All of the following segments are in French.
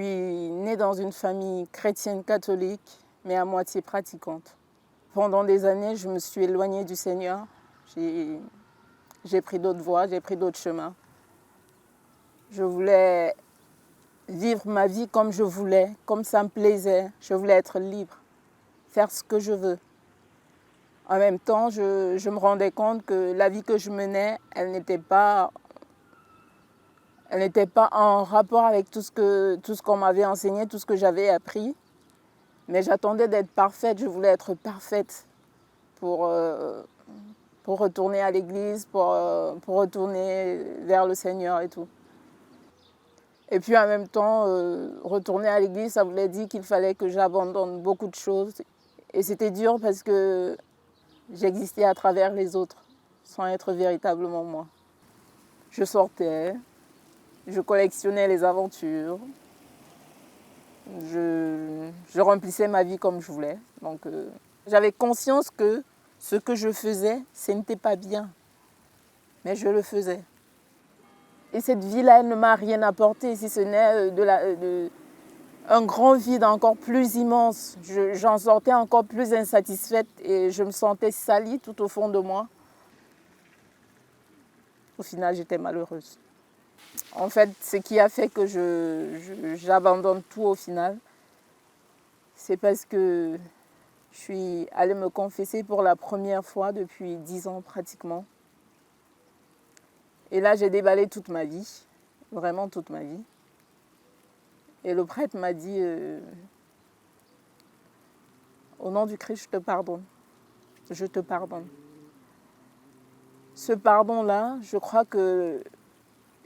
suis née dans une famille chrétienne catholique, mais à moitié pratiquante. Pendant des années, je me suis éloignée du Seigneur. J'ai pris d'autres voies, j'ai pris d'autres chemins. Je voulais vivre ma vie comme je voulais, comme ça me plaisait. Je voulais être libre, faire ce que je veux. En même temps, je me rendais compte que la vie que je menais, elle n'était pas en rapport avec tout ce qu'on m'avait enseigné, tout ce que j'avais appris. Mais j'attendais d'être parfaite, je voulais être parfaite pour retourner à l'église, pour retourner vers le Seigneur et tout. Et puis en même temps, retourner à l'église, ça voulait dire qu'il fallait que j'abandonne beaucoup de choses. Et c'était dur parce que j'existais à travers les autres, sans être véritablement moi. Je sortais, je collectionnais les aventures, je remplissais ma vie comme je voulais. Donc j'avais conscience que ce que je faisais, ce n'était pas bien, mais je le faisais. Et cette vie-là, elle ne m'a rien apporté, si ce n'est un grand vide encore plus immense. J'en sortais encore plus insatisfaite et je me sentais salie tout au fond de moi. Au final, j'étais malheureuse. En fait, ce qui a fait que j'abandonne tout au final, c'est parce que je suis allée me confesser pour la première fois depuis 10 ans pratiquement. Et là, j'ai déballé toute ma vie, vraiment toute ma vie. Et le prêtre m'a dit, au nom du Christ, je te pardonne. Je te pardonne. Ce pardon-là, je crois que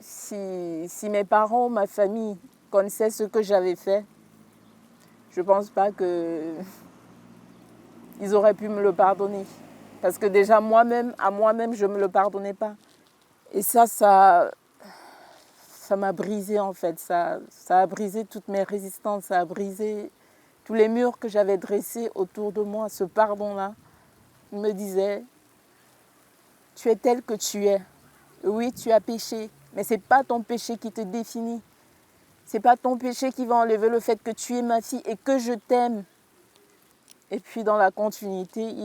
si mes parents, ma famille connaissaient ce que j'avais fait, je ne pense pas qu'ils auraient pu me le pardonner. Parce que déjà, à moi-même, je ne me le pardonnais pas. Et ça m'a brisé en fait. Ça a brisé toutes mes résistances, ça a brisé tous les murs que j'avais dressés autour de moi. Ce pardon-là, il me disait, tu es tel que tu es. Oui, tu as péché, mais ce n'est pas ton péché qui te définit. Ce n'est pas ton péché qui va enlever le fait que tu es ma fille et que je t'aime. Et puis dans la continuité,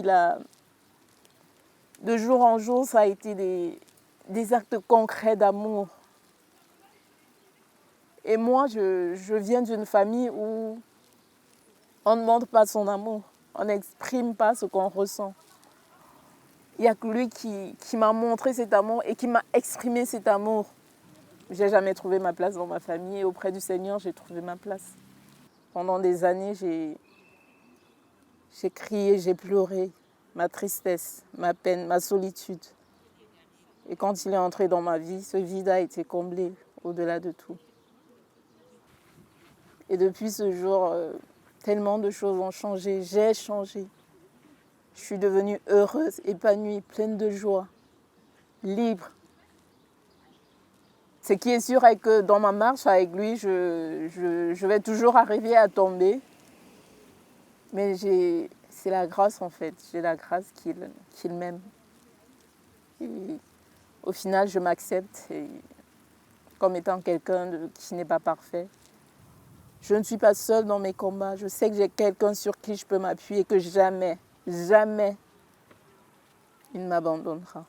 de jour en jour, ça a été des actes concrets d'amour. Et moi, je viens d'une famille où on ne demande pas son amour, on n'exprime pas ce qu'on ressent. Il n'y a que lui qui m'a montré cet amour et qui m'a exprimé cet amour. Je n'ai jamais trouvé ma place dans ma famille et auprès du Seigneur, j'ai trouvé ma place. Pendant des années, j'ai crié, j'ai pleuré ma tristesse, ma peine, ma solitude. Et quand il est entré dans ma vie, ce vide a été comblé au-delà de tout. Et depuis ce jour, tellement de choses ont changé, j'ai changé. Je suis devenue heureuse, épanouie, pleine de joie, libre. Ce qui est sûr est que dans ma marche avec lui, je vais toujours arriver à tomber. Mais c'est la grâce en fait, j'ai la grâce qu'il m'aime. Et au final, je m'accepte comme étant quelqu'un qui n'est pas parfait. Je ne suis pas seule dans mes combats. Je sais que j'ai quelqu'un sur qui je peux m'appuyer et que jamais, jamais, il ne m'abandonnera.